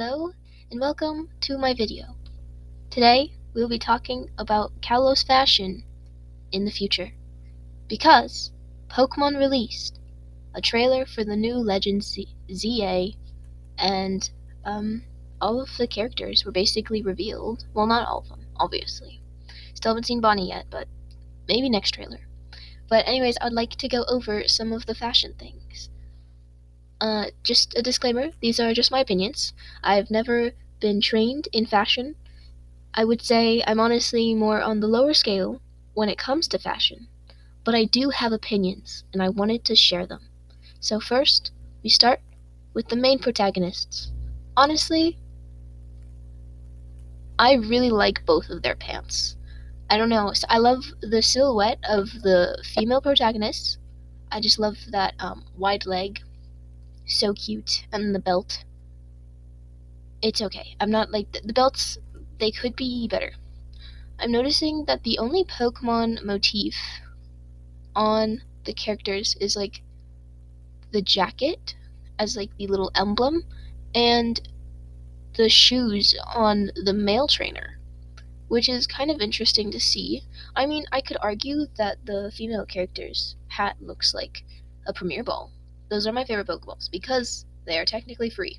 Hello, and welcome to my video. Today, we will be talking about Kalos fashion in the future, because Pokémon released a trailer for the new Legends ZA, and all of the characters were basically revealed. Well, not all of them, obviously. Still haven't seen Bonnie yet, but maybe next trailer. But anyways, I'd like to go over some of the fashion things. Just a disclaimer, these are just my opinions. I've never been trained in fashion. I would say I'm honestly more on the lower scale when it comes to fashion, but I do have opinions, and I wanted to share them. So first, we start with the main protagonists. Honestly, I really like both of their pants. I don't know, so I love the silhouette of the female protagonist. I just love that wide leg, so cute, and the belt. It's okay. I'm not like the belts, they could be better. I'm noticing that the only Pokemon motif on the characters is like the jacket as like the little emblem and the shoes on the male trainer, which is kind of interesting to see. I mean, I could argue that the female character's hat looks like a Premier Ball. Those are my favorite Pokeballs because they are technically free.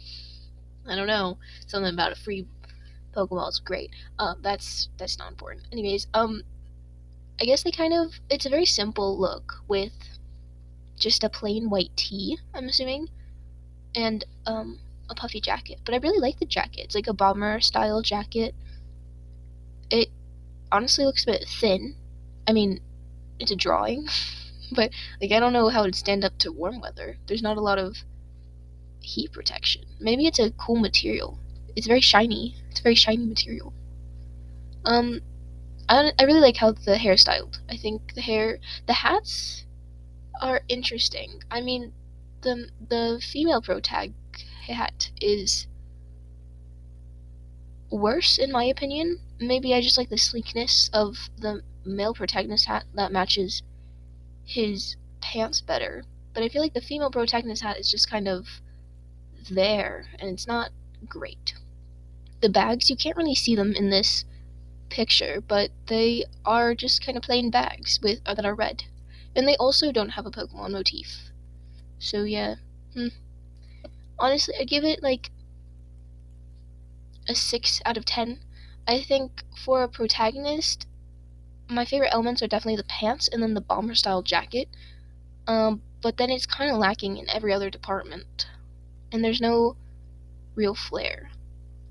I don't know, something about a free Pokeball is great. That's not important. Anyways, I guess it's a very simple look with just a plain white tee, I'm assuming, and a puffy jacket. But I really like the jacket. It's like a bomber style jacket. It honestly looks a bit thin. I mean, it's a drawing, but like I don't know how it'd stand up to warm weather. There's not a lot of heat protection. Maybe it's a cool material. It's very shiny. It's a very shiny material. I really like how the hair styled. I think the hats are interesting. I mean, the female protag hat is worse in my opinion. Maybe I just like the sleekness of the male protagonist hat that matches his pants better. But I feel like the female protagonist hat is just kind of there, and it's not great. The bags, you can't really see them in this picture, but they are just kind of plain bags that are red. And they also don't have a Pokemon motif. So yeah. Honestly, I give it like a 6 out of 10. I think for a protagonist, my favorite elements are definitely the pants and then the bomber style jacket. But then it's kind of lacking in every other department. And there's no real flair.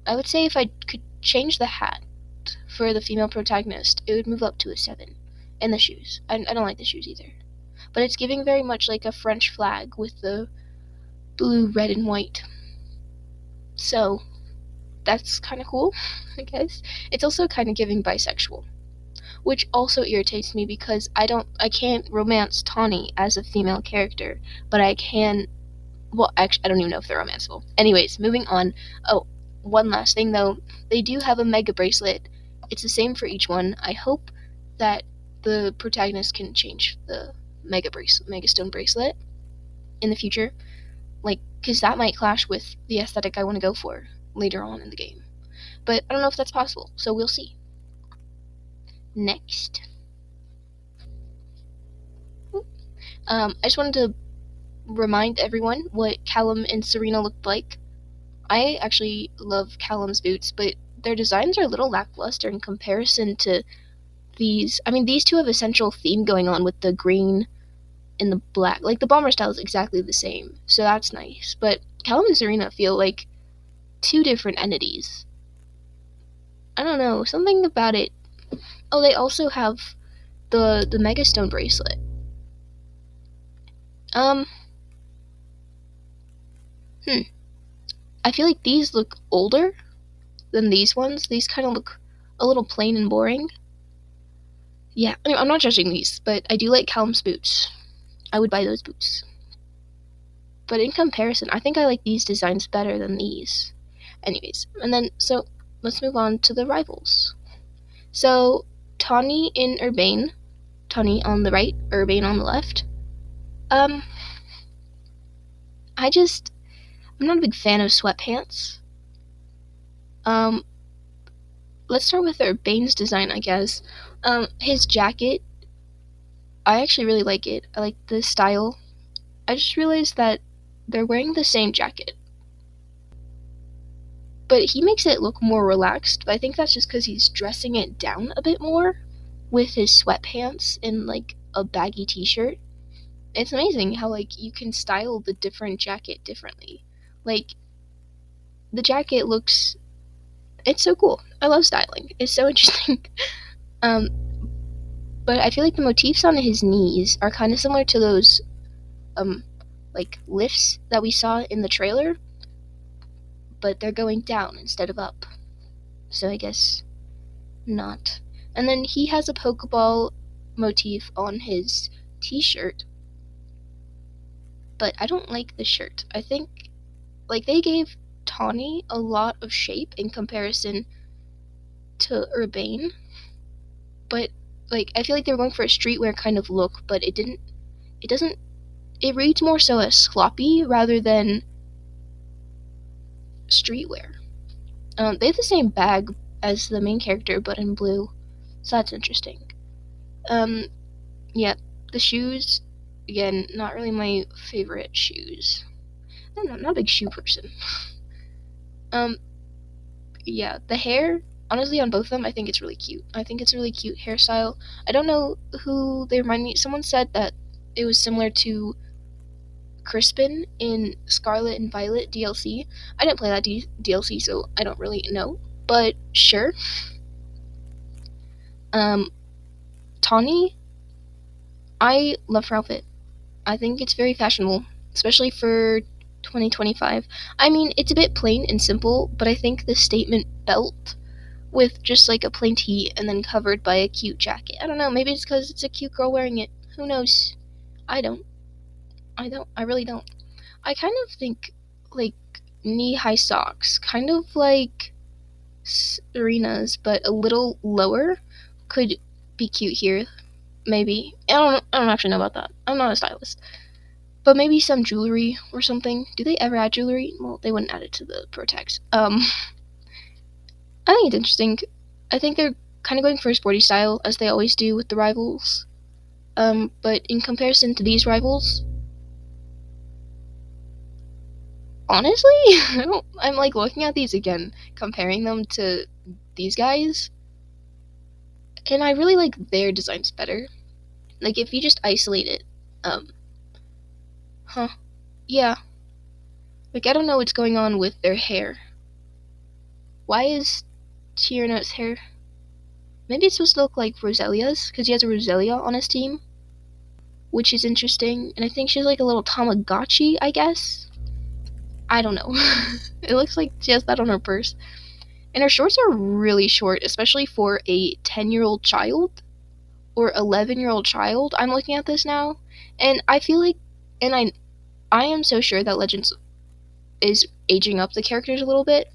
I would say if I could change the hat for the female protagonist, it would move up to a 7. And the shoes. I don't like the shoes either. But it's giving very much like a French flag with the blue, red, and white. So, that's kind of cool, I guess. It's also kind of giving bisexual, which also irritates me because I can't romance Tawny as a female character, but I can. Well, actually, I don't even know if they're romanceable. Anyways, moving on. Oh, one last thing though. They do have a Mega Bracelet. It's the same for each one. I hope that the protagonist can change the Mega Stone Bracelet in the future, like, because that might clash with the aesthetic I want to go for later on in the game. But I don't know if that's possible, so we'll see. Next. I just wanted to remind everyone what Callum and Serena looked like. I actually love Callum's boots, but their designs are a little lackluster in comparison to these. I mean, these two have a central theme going on with the green and the black. Like, the bomber style is exactly the same, so that's nice. But Callum and Serena feel like two different entities. I don't know, something about it. Oh, they also have the Mega Stone bracelet. I feel like these look older than these ones. These kind of look a little plain and boring. Yeah, I mean, I'm not judging these, but I do like Callum's boots. I would buy those boots. But in comparison, I think I like these designs better than these. Anyways, and then, so, let's move on to the rivals. So, Tawny and Urbane. Tawny on the right, Urbane on the left. I'm not a big fan of sweatpants. Um, let's start with our Bane's design, I guess. His jacket, I actually really like it. I like the style. I just realized that they're wearing the same jacket, but he makes it look more relaxed. But I think that's just because he's dressing it down a bit more with his sweatpants and like a baggy t-shirt. It's amazing how like you can style the different jacket differently. Like the jacket looks, it's so cool. I love styling. It's so interesting. um, but I feel like the motifs on his knees are kind of similar to those um like lifts that we saw in the trailer, but they're going down instead of up. So I guess not. And then he has a Pokeball motif on his t-shirt, but I don't like the shirt. I think like they gave Tawny a lot of shape in comparison to Urbane, but like I feel like they were going for a streetwear kind of look, but it didn't. It doesn't. It reads more so as sloppy rather than streetwear. They have the same bag as the main character, but in blue, so that's interesting. Um, yeah, the shoes, again, not really my favorite shoes. I'm not a big shoe person. Um, yeah, the hair, honestly, on both of them, I think it's really cute. I think it's a really cute hairstyle. I don't know who they remind me. Someone said that it was similar to Crispin in Scarlet and Violet DLC. I didn't play that DLC, so I don't really know. But sure. Um, Tawny, I love her outfit. I think it's very fashionable, especially for 2025. I mean, it's a bit plain and simple, but I think the statement belt with just like a plain tee and then covered by a cute jacket. I don't know, maybe it's because it's a cute girl wearing it. Who knows? I don't. I really don't. I kind of think like knee high socks, kind of like Serena's, but a little lower, could be cute here. Maybe. I don't actually know about that. I'm not a stylist. But maybe some jewelry or something. Do they ever add jewelry? Well, they wouldn't add it to the Protex. I think it's interesting. I think they're kind of going for a sporty style, as they always do with the rivals. But in comparison to these rivals, honestly, I'm like looking at these again, comparing them to these guys, and I really like their designs better. Like if you just isolate it, um, huh, yeah. Like I don't know what's going on with their hair. Why is Tierna's hair? Maybe it's supposed to look like Roselia's, because he has a Roselia on his team, which is interesting. And I think she's like a little Tamagotchi, I guess. I don't know. It looks like she has that on her purse. And her shorts are really short, especially for a 10-year-old child or 11-year-old child. I'm looking at this now, and I feel like, and I am so sure that Legends is aging up the characters a little bit.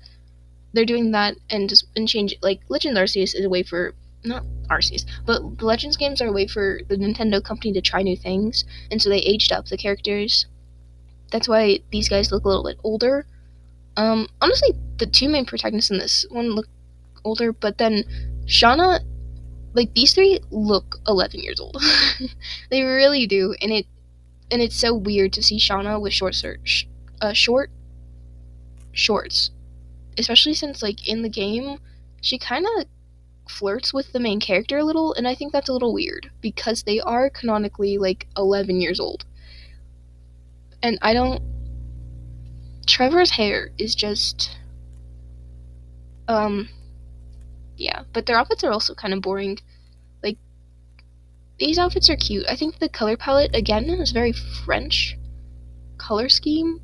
They're doing that and change like Legends Arceus is a way for not Arceus, but the Legends games are a way for the Nintendo company to try new things, and so they aged up the characters. That's why these guys look a little bit older. Honestly, the two main protagonists in this one look older, but then Shauna, like these three look 11 years old. They really do, and it's so weird to see Shauna with short shorts, especially since like in the game, she kind of flirts with the main character a little, and I think that's a little weird because they are canonically like 11 years old. And I don't. Trevor's hair is just. Um, yeah, but their outfits are also kind of boring. Like, these outfits are cute. I think the color palette, again, is very French color scheme.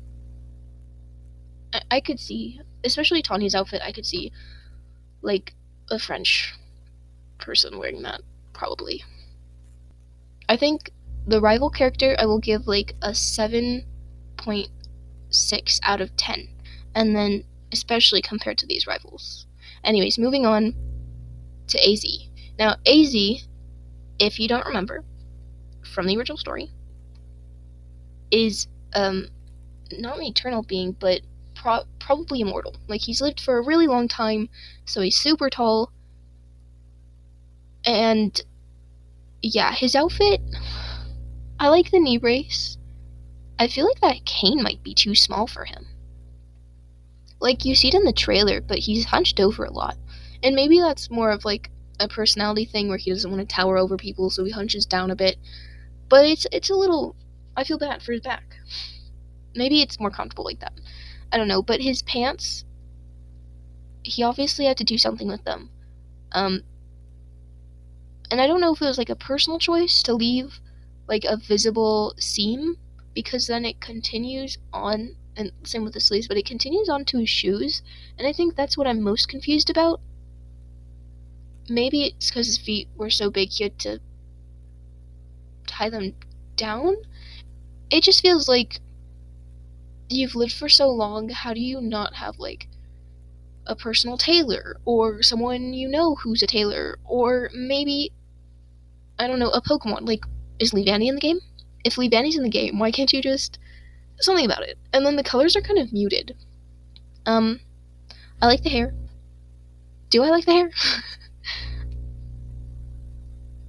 I could see, especially Tawny's outfit, I could see, like, a French person wearing that, probably. I think the rival character I will give, like, a 7.6 out of 10. And then, especially compared to these rivals. Anyways, moving on to AZ. Now, AZ, if you don't remember, from the original story, is, not an eternal being, but probably immortal. Like, he's lived for a really long time, so he's super tall. And yeah, his outfit, I like the knee brace. I feel like that cane might be too small for him. Like, you see it in the trailer, but he's hunched over a lot. And maybe that's more of like a personality thing where he doesn't want to tower over people, so he hunches down a bit. But it's a little, I feel bad for his back. Maybe it's more comfortable like that. I don't know, but his pants, he obviously had to do something with them. Um, and I don't know if it was like a personal choice to leave like a visible seam, because then it continues on, and same with the sleeves, but it continues on to his shoes, and I think that's what I'm most confused about. Maybe it's because his feet were so big he had to tie them down. It just feels like you've lived for so long, how do you not have like a personal tailor, or someone you know who's a tailor, or maybe, I don't know, a Pokemon? Like, is Leavanny in the game? If Leavanny's in the game, why can't you just something about it? And then the colors are kind of muted. I like the hair. Do I like the hair?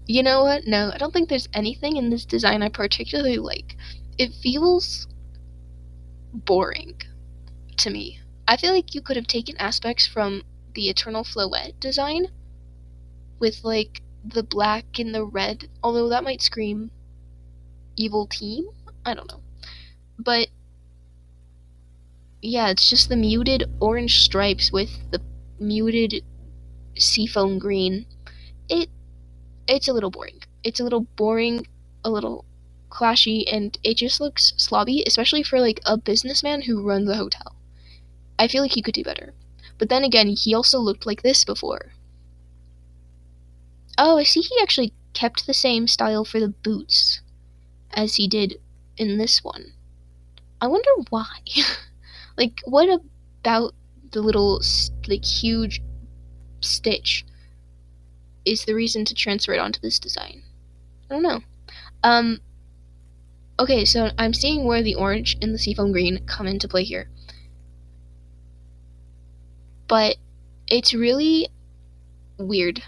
You know what? No, I don't think there's anything in this design I particularly like. It feels boring to me. I feel like you could have taken aspects from the Eternal Floette design with like the black and the red, although that might scream evil team. I don't know. But yeah, it's just the muted orange stripes with the muted seafoam green. It's a little boring. It's a little boring, a little clashy, and it just looks slobby, especially for like a businessman who runs a hotel. I feel like he could do better. But then again, he also looked like this before. Oh, I see he actually kept the same style for the boots as he did in this one. I wonder why. Like, what about the little, like, huge stitch is the reason to transfer it onto this design? I don't know. Okay, so I'm seeing where the orange and the seafoam green come into play here. But it's really weird,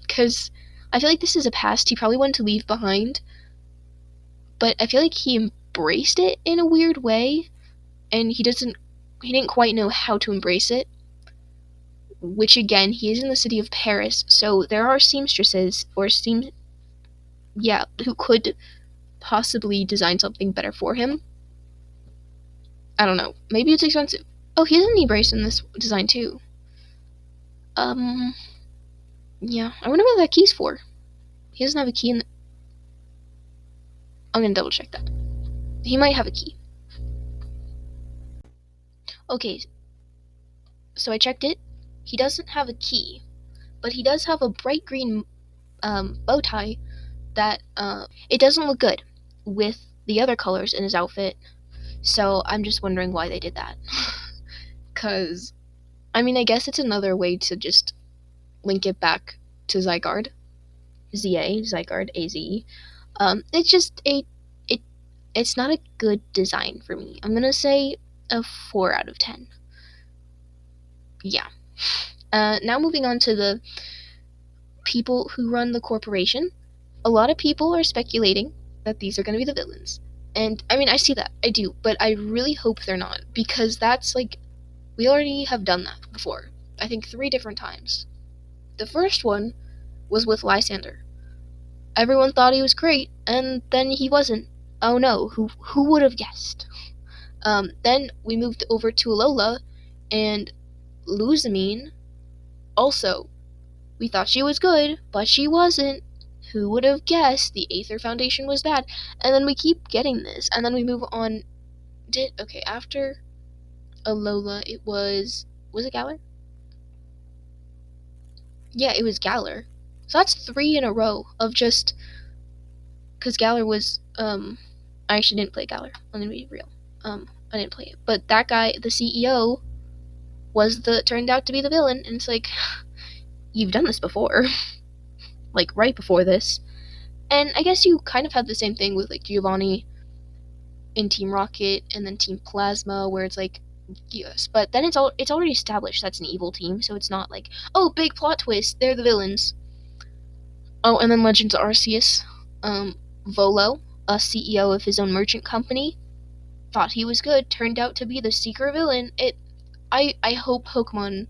because I feel like this is a past he probably wanted to leave behind, but I feel like he embraced it in a weird way, and he didn't quite know how to embrace it. Which again, he is in the city of Paris, so there are seamstresses who could possibly design something better for him. I don't know. Maybe it's expensive. Oh, he has a knee brace in this design too. Yeah. I wonder what that key's for. He doesn't have a key in. I'm gonna double check that. He might have a key. Okay. So I checked it. He doesn't have a key, but he does have a bright green bow tie that it doesn't look good with the other colors in his outfit. So I'm just wondering why they did that. Cause I mean, I guess it's another way to just link it back to Zygarde. Zygarde, AZE. It's not a good design for me. I'm gonna say a 4 out of 10. Yeah. Now moving on to the people who run the corporation. A lot of people are speculating that these are gonna be the villains. And I mean, I see that, I do, but I really hope they're not, because that's like, we already have done that before. I think 3 different times. The first one was with Lysander. Everyone thought he was great, and then he wasn't. Oh no, who would have guessed? Then we moved over to Alola, and Luzamine, also, we thought she was good, but she wasn't. Who would have guessed the Aether Foundation was bad? And then we keep getting this, and then we move on. After Alola, it was it Galar? Yeah, it was Galar. So that's 3 in a row of just, because Galar was, I actually didn't play Galar, I'm gonna be real. I didn't play it. But that guy, the CEO, turned out to be the villain, and it's like, you've done this before. Like, right before this. And I guess you kind of had the same thing with, like, Giovanni in Team Rocket, and then Team Plasma, where it's like, Yes, but then it's already established that's an evil team, so it's not like, oh, big plot twist, they're the villains. Oh, and then Legends Arceus, Volo, a CEO of his own merchant company, thought he was good, turned out to be the secret villain. I hope Pokemon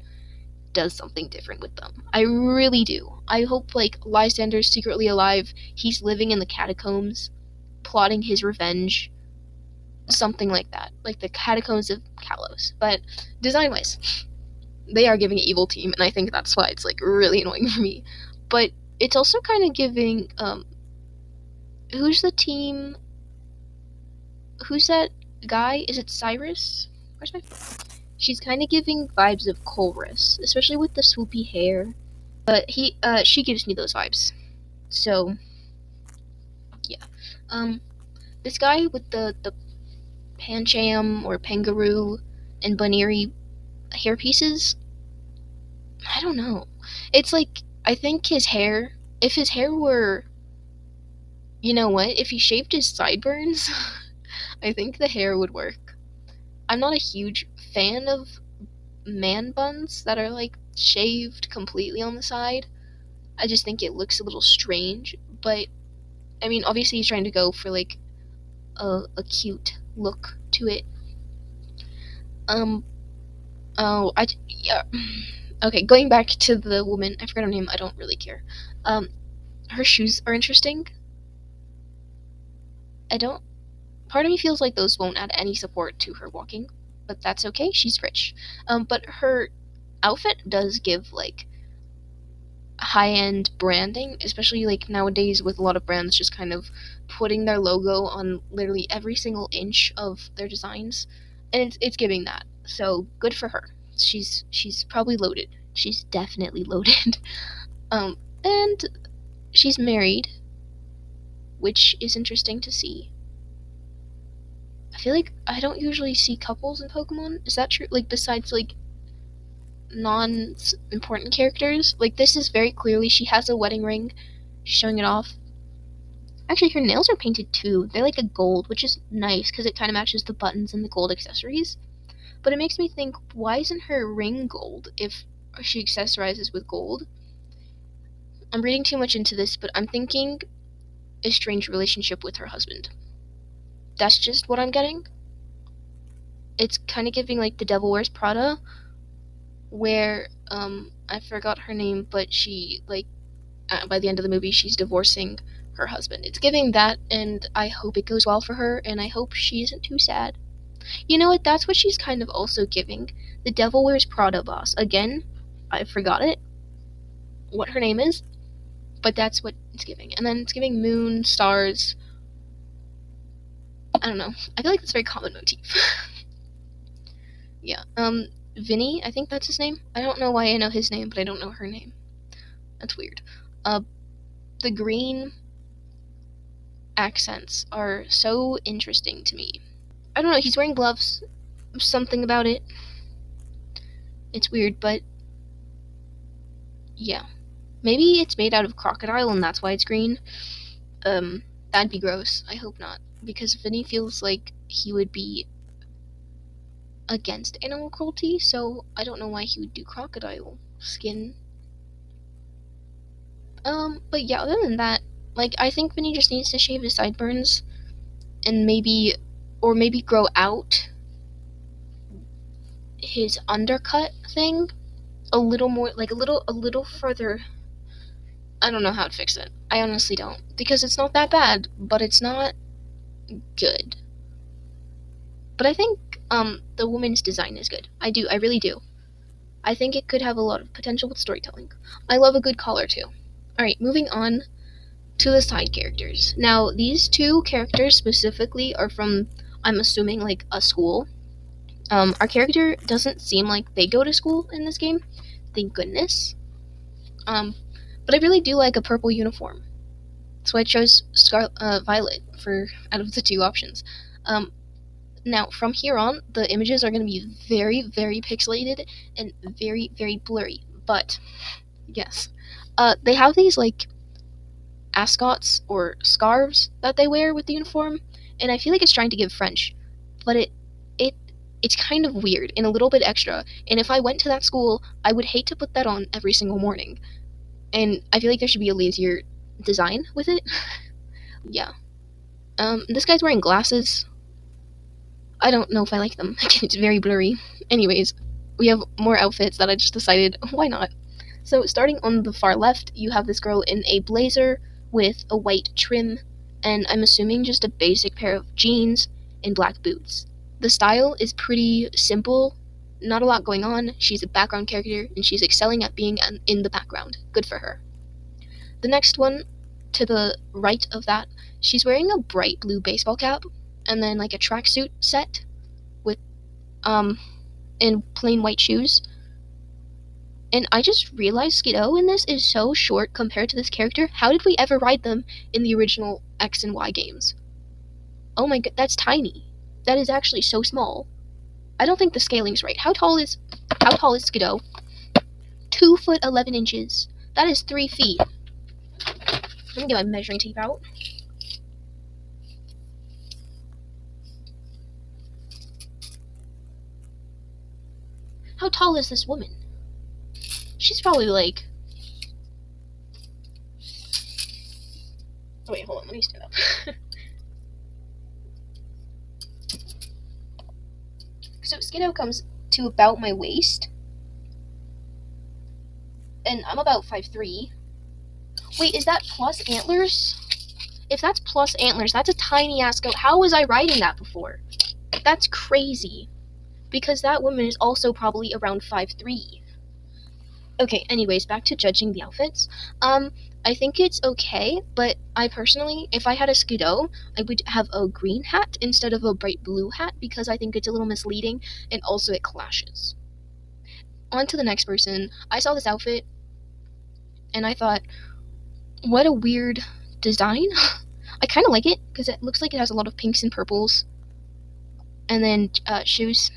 does something different with them. I really do. I hope like Lysander's secretly alive. He's living in the catacombs, plotting his revenge, something like that, like the catacombs of Kalos. But design-wise, they are giving an evil team, and I think that's why it's like really annoying for me. But it's also kind of giving who's the team? Who's that guy? Is it Cyrus? Where's my? She's kind of giving vibes of Colress, especially with the swoopy hair. But she gives me those vibes. So yeah, this guy with the Pancham or Pangaroo and Baneri hair pieces. I don't know. It's like I think his hair. If his hair were, you know what? If he shaved his sideburns, I think the hair would work. I'm not a huge fan of man buns that are like shaved completely on the side. I just think it looks a little strange, but I mean, obviously he's trying to go for like a cute look to it. Um, yeah. Okay, going back to the woman, I forgot her name. I don't really care. Her shoes are interesting. I don't. Part of me feels like those won't add any support to her walking, but that's okay. She's rich. But her outfit does give like high-end branding, especially like nowadays with a lot of brands just kind of putting their logo on literally every single inch of their designs, and it's giving that. So good for her. She's probably loaded. She's definitely loaded. And she's married, which is interesting to see. I feel like I don't usually see couples in Pokemon. Is that true? Like besides like non-important characters, like this is very clearly she has a wedding ring. She's showing it off. Actually, her nails are painted too. They're like a gold, which is nice because it kind of matches the buttons and the gold accessories. But it makes me think, why isn't her ring gold if she accessorizes with gold? I'm reading too much into this, but I'm thinking a strange relationship with her husband. That's just what I'm getting. It's kind of giving like the Devil Wears Prada, where I forgot her name, but she like by the end of the movie she's divorcing her husband. It's giving that, and I hope it goes well for her, and I hope she isn't too sad. You know what? That's what she's kind of also giving. The Devil Wears Prada boss. Again, I forgot it. What her name is, but that's what it's giving. And then it's giving moon, stars. I don't know. I feel like that's a very common motif. Yeah. Vinny, I think that's his name. I don't know why I know his name, but I don't know her name. That's weird. The green accents are so interesting to me. I don't know, he's wearing gloves. Something about it. It's weird, but yeah. Maybe it's made out of crocodile and that's why it's green. That'd be gross. I hope not. Because Vinny feels like he would be against animal cruelty, so I don't know why he would do crocodile skin. But yeah, other than that, like, I think Vinny just needs to shave his sideburns and maybe grow out his undercut thing a little more, like a little further. I don't know how to fix it. I honestly don't. Because it's not that bad, but it's not good. But I think the woman's design is good. I really do. I think it could have a lot of potential with storytelling. I love a good collar too. Alright, moving on to the side characters. Now, these two characters specifically are from, I'm assuming, like a school. Our character doesn't seem like they go to school in this game. Thank goodness. But I really do like a purple uniform. So I chose Violet for out of the two options. Now, from here on, the images are going to be very, very pixelated and very, very blurry. But, yes. They have these, like, ascots or scarves that they wear with the uniform, and I feel like it's trying to give French. But it It's kind of weird and a little bit extra. And if I went to that school, I would hate to put that on every single morning. And I feel like there should be a lazier design with it. Yeah. This guy's wearing glasses. I don't know if I like them. It's very blurry. Anyways, we have more outfits that I just decided, why not? So, starting on the far left, you have this girl in a blazer with a white trim, and I'm assuming just a basic pair of jeans and black boots. The style is pretty simple, not a lot going on. She's a background character, and she's excelling at being in the background. Good for her. The next one, to the right of that, she's wearing a bright blue baseball cap, and then like a tracksuit set with in plain white shoes. And I just realized Skiddo in this is so short compared to this character. How did we ever ride them in the original X and Y games? Oh my god, that's tiny. That is actually so small. I don't think the scaling's right. How tall is Skiddo? 2 foot 11 inches. That is 3 feet. Let me get my measuring tape out. How tall is this woman? She's probably like. Oh wait, hold on. Let me stand up. So Skiddo comes to about my waist, and I'm about 5'3". Wait, is that plus antlers? If that's plus antlers, that's a tiny ass goat. How was I riding that before? That's crazy. Because that woman is also probably around 5'3". Okay, anyways, back to judging the outfits. I think it's okay, but I personally, if I had a Skiddo, I would have a green hat instead of a bright blue hat because I think it's a little misleading and also it clashes. On to the next person. I saw this outfit and I thought, what a weird design. I kind of like it because it looks like it has a lot of pinks and purples. And then shoes,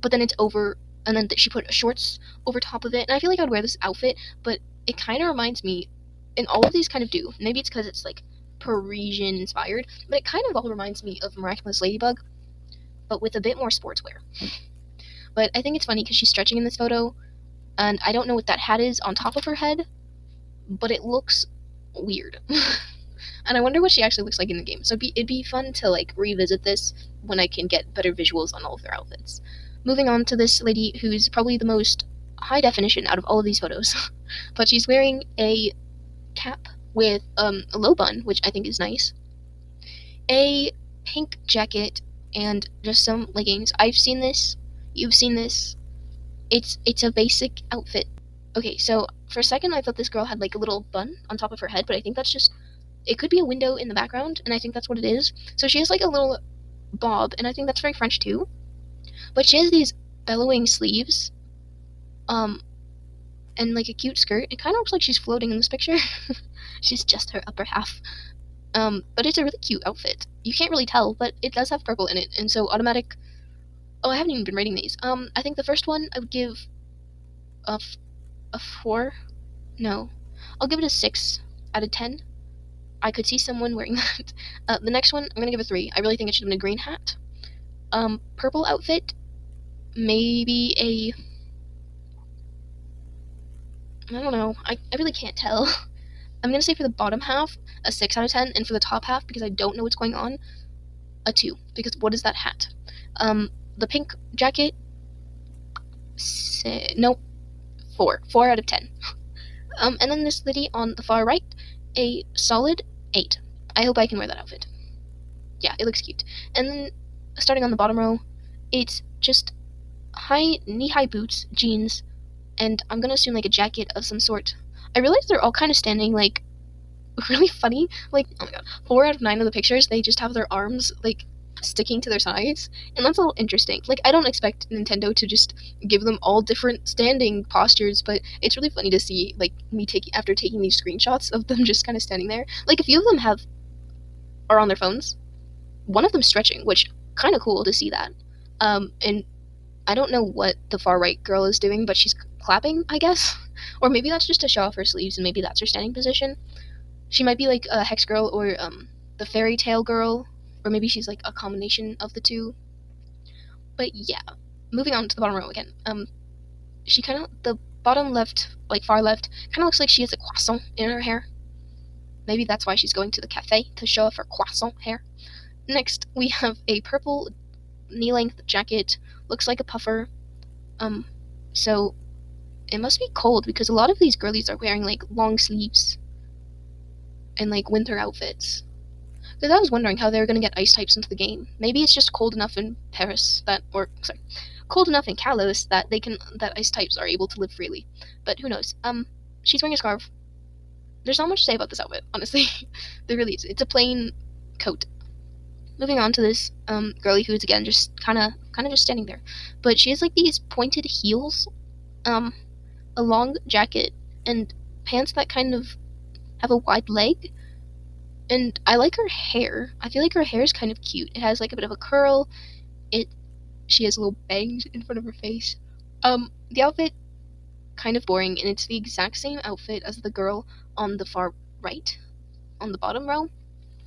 but then it's over, and then she put shorts over top of it. And I feel like I'd wear this outfit, but it kind of reminds me, and all of these kind of do. Maybe it's because it's like Parisian inspired, but it kind of all reminds me of Miraculous Ladybug, but with a bit more sportswear. But I think it's funny because she's stretching in this photo, and I don't know what that hat is on top of her head, but it looks weird. And I wonder what she actually looks like in the game. So it'd be fun to like revisit this when I can get better visuals on all of their outfits. Moving on to this lady who's probably the most high definition out of all of these photos. But she's wearing a cap with a low bun, which I think is nice, a pink jacket, and just some leggings. I've seen this. You've seen this. It's a basic outfit. Okay, so for a second I thought this girl had like a little bun on top of her head, but I think that's just, it could be a window in the background, and I think that's what it is. So she has like a little bob, and I think that's very French too. But she has these bellowing sleeves, and like a cute skirt. It kind of looks like she's floating in this picture. She's just her upper half. But it's a really cute outfit. You can't really tell, but it does have purple in it, and so automatic. Oh, I haven't even been rating these. I think the first one I would give a 4. No, I'll give it a 6 out of 10. I could see someone wearing that. The next one, I'm gonna give a 3. I really think it should have been a green hat. Purple outfit, maybe a, I don't know. I really can't tell. I'm gonna say for the bottom half, a 6 out of 10, and for the top half, because I don't know what's going on, a 2. Because what is that hat? The pink jacket, nope, 4. 4 out of 10. And then this lady on the far right, a solid 8. I hope I can wear that outfit. Yeah, it looks cute. And then, starting on the bottom row, it's just knee-high boots, jeans, and I'm gonna assume like a jacket of some sort. I realize they're all kind of standing like really funny. Like, oh my god, 4 out of 9 of the pictures, they just have their arms like sticking to their sides, and that's a little interesting. Like, I don't expect Nintendo to just give them all different standing postures, but it's really funny to see like me taking these screenshots of them just kind of standing there. Like, a few of them are on their phones. One of them stretching, which kind of cool to see that. And I don't know what the far right girl is doing, but she's clapping, I guess. Or maybe that's just to show off her sleeves, and maybe that's her standing position. She might be like a Hex Girl or the Fairy Tale Girl, or maybe she's like a combination of the two. But yeah, moving on to the bottom row again. She kind of the bottom left, like far left, kind of looks like she has a croissant in her hair. Maybe that's why she's going to the cafe to show off her croissant hair. Next, we have a purple knee-length jacket. Looks like a puffer. Um, so it must be cold because a lot of these girlies are wearing like long sleeves and like winter outfits. Because I was wondering how they were gonna get ice types into the game. Maybe it's just cold enough in Paris that, or sorry, cold enough in Kalos that that ice types are able to live freely. But who knows? She's wearing a scarf. There's not much to say about this outfit, honestly. There really is. It's a plain coat. Moving on to this girly who's again just kind of just standing there, but she has like these pointed heels, a long jacket, and pants that kind of have a wide leg. And I like her hair. I feel like her hair is kind of cute. It has like a bit of a curl. It She has little bangs in front of her face. The outfit kind of boring, and it's the exact same outfit as the girl on the far right, on the bottom row.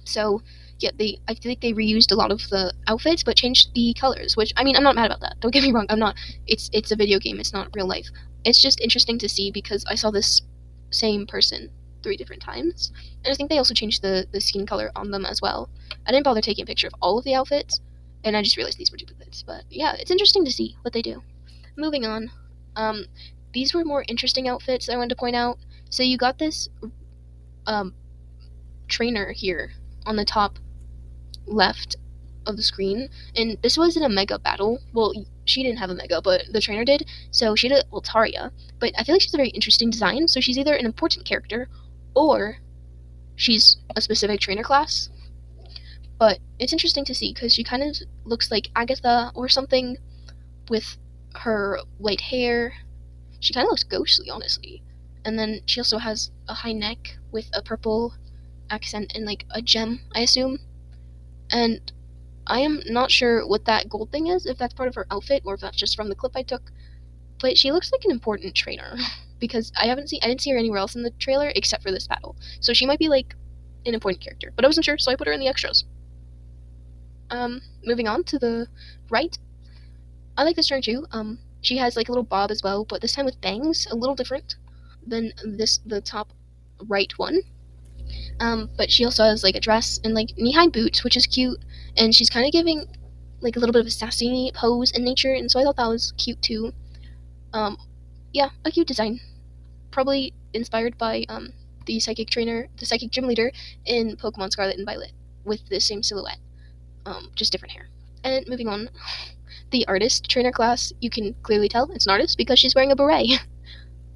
So yeah, I feel like they reused a lot of the outfits but changed the colors, which I mean I'm not mad about that. Don't get me wrong, I'm not. It's a video game, it's not real life. It's just interesting to see because I saw this same person 3 different times. And I think they also changed the skin color on them as well. I didn't bother taking a picture of all of the outfits, and I just realized these were duplicates. But yeah, it's interesting to see what they do. Moving on. These were more interesting outfits that I wanted to point out. So you got this um trainer here on the top left of the screen, and this was in a mega battle. Well, she didn't have a mega, but the trainer did. So she had Altaria, but I feel like she's a very interesting design. So she's either an important character, or she's a specific trainer class. But it's interesting to see because she kind of looks like Agatha or something with her white hair. She kind of looks ghostly, honestly. And then she also has a high neck with a purple accent and like a gem, I assume. And I am not sure what that gold thing is, if that's part of her outfit or if that's just from the clip I took. But she looks like an important trainer because I didn't see her anywhere else in the trailer except for this battle. So she might be like an important character, but I wasn't sure, so I put her in the extras. Moving on to the right, I like this trainer too. She has like a little bob as well, but this time with bangs, a little different than the top right one. But she also has like a dress and like knee-high boots, which is cute, and she's kind of giving like a little bit of a sassy pose in nature, and so I thought that was cute too. Um, yeah, a cute design, probably inspired by the psychic gym leader in Pokemon Scarlet and Violet, with the same silhouette, just different hair. And moving on, the artist trainer class, you can clearly tell it's an artist because she's wearing a beret.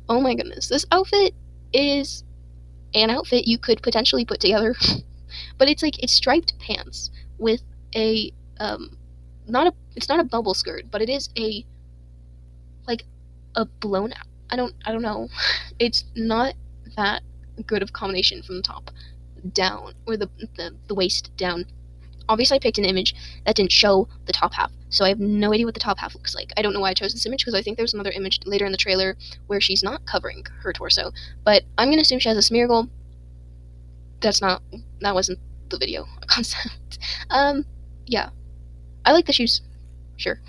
Oh my goodness, this outfit is an outfit you could potentially put together. But it's striped pants with a not a it's not a bubble skirt, but it is like a blown out. I don't know. It's not that good of combination from the top down, or the waist down. Obviously I picked an image that didn't show the top half, so I have no idea what the top half looks like. I don't know why I chose this image because I think there's another image later in the trailer where she's not covering her torso, but I'm gonna assume she has a smeargle. That wasn't the video concept. Yeah, I like the shoes, sure,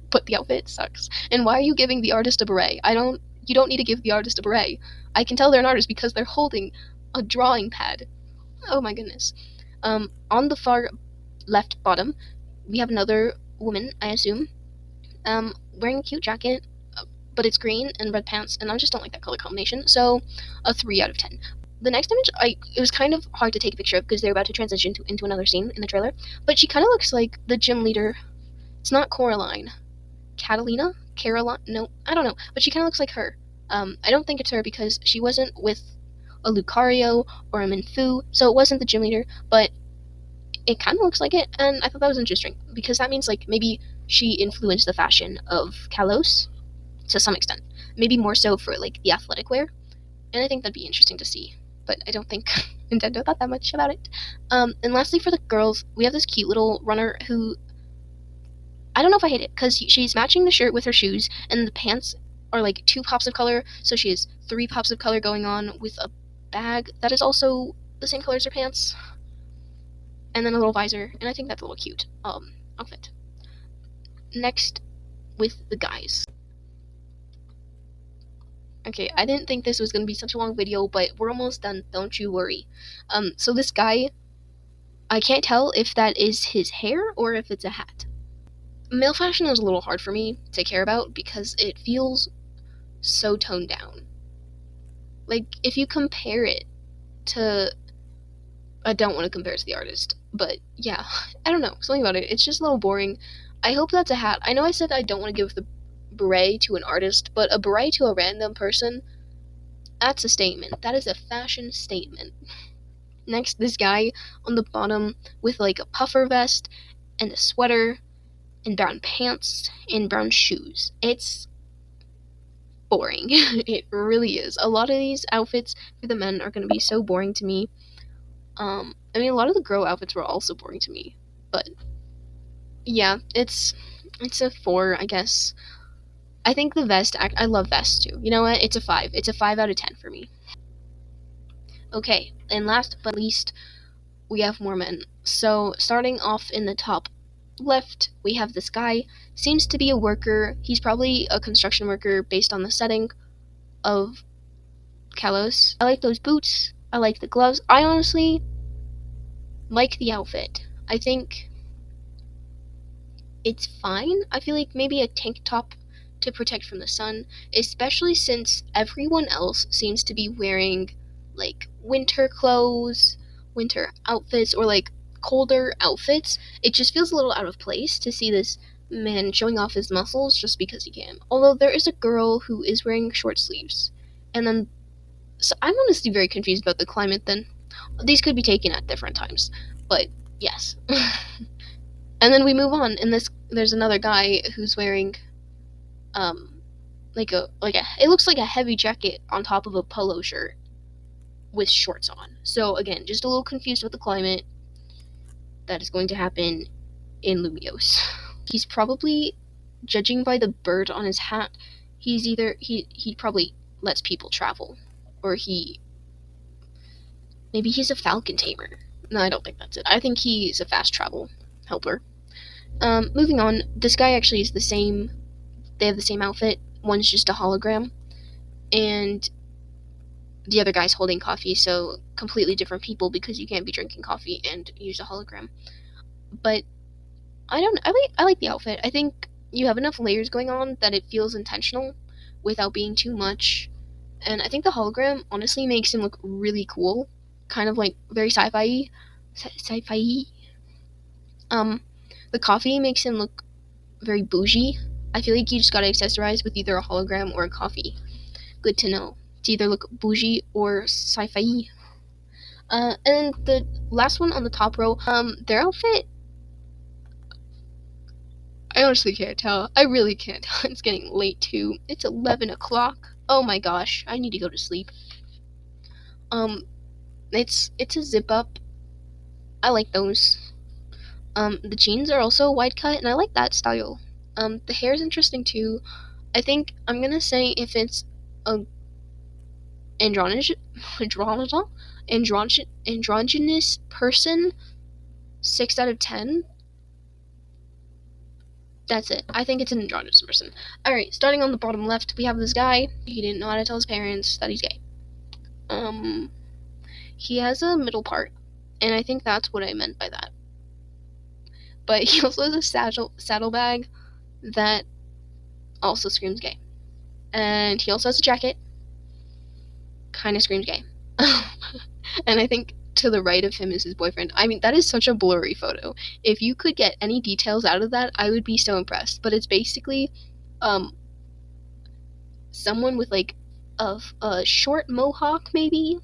but the outfit sucks. And why are you giving the artist a beret? You don't need to give the artist a beret. I can tell they're an artist because they're holding a drawing pad. Oh my goodness. On the far left bottom, we have another woman, I assume, wearing a cute jacket, but it's green and red pants, and I just don't like that color combination, so a 3 out of 10. The next image, it was kind of hard to take a picture of because they're about to transition into another scene in the trailer, but she kind of looks like the gym leader. It's not Coraline. Catalina? Caroline? No, I don't know, but she kind of looks like her. I don't think it's her because she wasn't with a Lucario or a Minfu, so it wasn't the gym leader, but it kind of looks like it, and I thought that was interesting because that means like maybe she influenced the fashion of Kalos to some extent, maybe more so for like the athletic wear, and I think that'd be interesting to see. But I don't think Nintendo thought that much about it. And lastly, for the girls, we have this cute little runner who I don't know if I hate it because she's matching the shirt with her shoes, and the pants are like 2 pops of color, so she has 3 pops of color going on with a bag that is also the same color as her pants, and then a little visor, and I think that's a little cute outfit. Next, with the guys. Okay, I didn't think this was going to be such a long video, but we're almost done, don't you worry. So this guy, I can't tell if that is his hair or if it's a hat. Male fashion is a little hard for me to care about because it feels so toned down. Like, if you compare it to... I don't want to compare it to the artist, but yeah, I don't know, something about it, it's just a little boring. I hope that's a hat. I know I said I don't want to give the beret to an artist, but a beret to a random person, that's a statement. That is a fashion statement. Next, this guy on the bottom with like a puffer vest and a sweater and brown pants and brown shoes. It's boring. It really is. A lot of these outfits for the men are going to be so boring to me. I mean, a lot of the girl outfits were also boring to me, but yeah, it's a 4, I guess. I think the vest, I love vests too. You know what? It's a 5. It's a 5 out of 10 for me. Okay, and last but least, we have more men. So, starting off in the top left, we have this guy. Seems to be a worker. He's probably a construction worker based on the setting of Kalos. I like those boots. I like the gloves. I honestly like the outfit. I think it's fine. I feel like maybe a tank top to protect from the sun, especially since everyone else seems to be wearing like winter clothes, winter outfits, or like colder outfits. It just feels a little out of place to see this man showing off his muscles just because he can. Although there is a girl who is wearing short sleeves. And then, so I'm honestly very confused about the climate then. These could be taken at different times, but yes. And then we move on, and there's another guy who's wearing it looks like a heavy jacket on top of a polo shirt with shorts on. So again, just a little confused with the climate that is going to happen in Lumios. He's probably, judging by the bird on his hat, he's either he probably lets people travel, or maybe he's a falcon tamer. No, I don't think that's it. I think he's a fast travel helper. Moving on, this guy actually is the same. They have the same outfit. One's just a hologram, and the other guy's holding coffee, so completely different people because you can't be drinking coffee and use a hologram. But I like the outfit. I think you have enough layers going on that it feels intentional without being too much. And I think the hologram honestly makes him look really cool, kind of like very sci-fi. Sci-fi. The coffee makes him look very bougie. I feel like you just gotta accessorize with either a hologram or a coffee. Good to know. To either look bougie or sci-fi. And the last one on the top row, their outfit, I honestly can't tell. I really can't tell. It's getting late too. It's 11 o'clock. Oh my gosh, I need to go to sleep. It's a zip up. I like those. The jeans are also wide cut, and I like that style. The hair is interesting too. I think I'm gonna say if it's a androgynous person, 6 out of 10. That's it. I think it's an androgynous person. Alright, starting on the bottom left, we have this guy. He didn't know how to tell his parents that he's gay. He has a middle part, and I think that's what I meant by that. But he also has a saddlebag that also screams gay. And he also has a jacket. Kind of screams gay. And I think to the right of him is his boyfriend. I mean, that is such a blurry photo. If you could get any details out of that, I would be so impressed. But it's basically someone with like a short mohawk, maybe,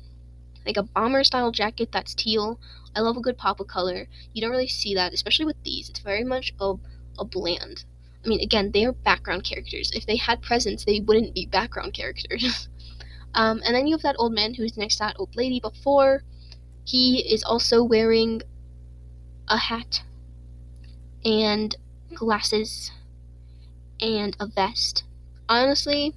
like a bomber style jacket that's teal. I love a good pop of color. You don't really see that, especially with these. It's very much a bland. I mean, again, they are background characters. If they had presence, they wouldn't be background characters. And then you have that old man who's next to that old lady before. He is also wearing a hat and glasses and a vest. Honestly,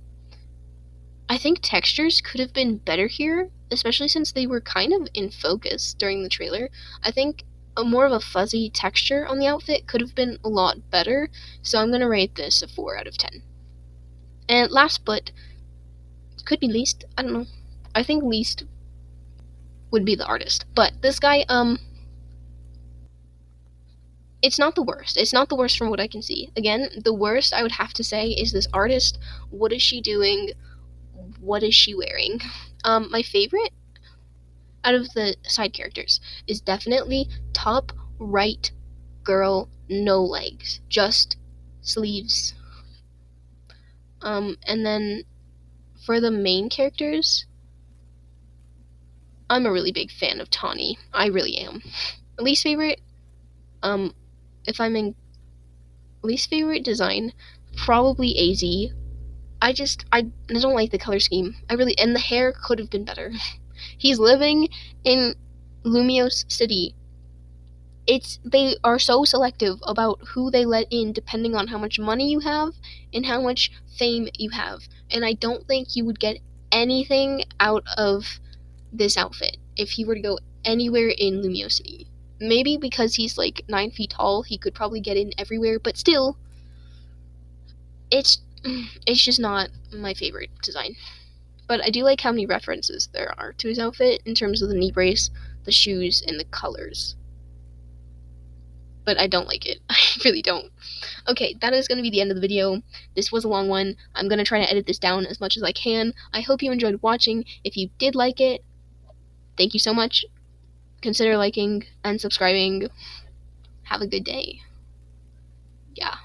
I think textures could have been better here, especially since they were kind of in focus during the trailer. I think a more of a fuzzy texture on the outfit could have been a lot better, so I'm gonna rate this a 4 out of 10. And last but could be least, I don't know. I think least would be the artist. But this guy, it's not the worst. It's not the worst from what I can see. Again, the worst I would have to say is this artist. What is she doing? What is she wearing? My favorite out of the side characters is definitely top right girl, no legs, just sleeves. And then for the main characters, I'm a really big fan of Tawny. I really am. Least favorite, um, if I'm in least favorite design, probably AZ. I don't like the color scheme. And the hair could have been better. He's living in Lumiose City. They are so selective about who they let in depending on how much money you have and how much fame you have. And I don't think you would get anything out of this outfit if he were to go anywhere in Lumiose City. Maybe because he's like 9 feet tall, he could probably get in everywhere, but still, it's it's just not my favorite design. But I do like how many references there are to his outfit in terms of the knee brace, the shoes, and the colors. But I don't like it. I really don't. Okay, that is going to be the end of the video. This was a long one. I'm going to try to edit this down as much as I can. I hope you enjoyed watching. If you did like it, thank you so much. Consider liking and subscribing. Have a good day. Yeah.